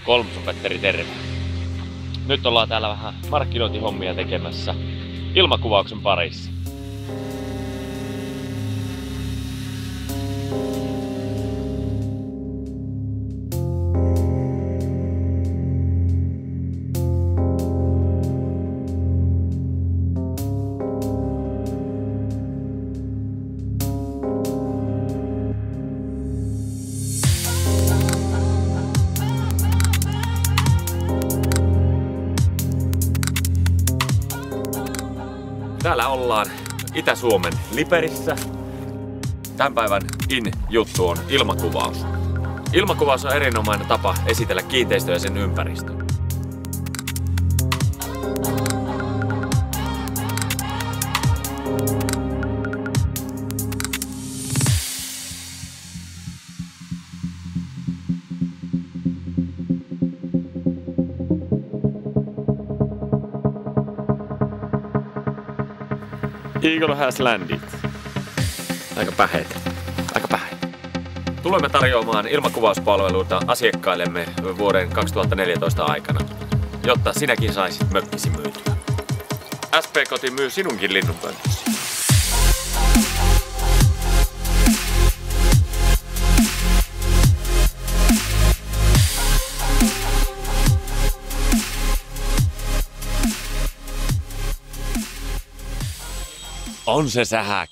Kolmosen-Petteri, terve. Nyt ollaan täällä vähän markkinointihommia tekemässä ilmakuvauksen parissa. Täällä ollaan Itä-Suomen Liperissä. Tämän päivän in-juttu on ilmakuvaus. Ilmakuvaus on erinomainen tapa esitellä kiinteistö ja sen ympäristö. Eagle has landed. Aika päheitä. Tulemme tarjoamaan ilmakuvauspalveluita asiakkaillemme vuoden 2014 aikana, jotta sinäkin saisit mökkisi myytyä. SP-koti myy sinunkin linnunpöntösi. On se sähäk.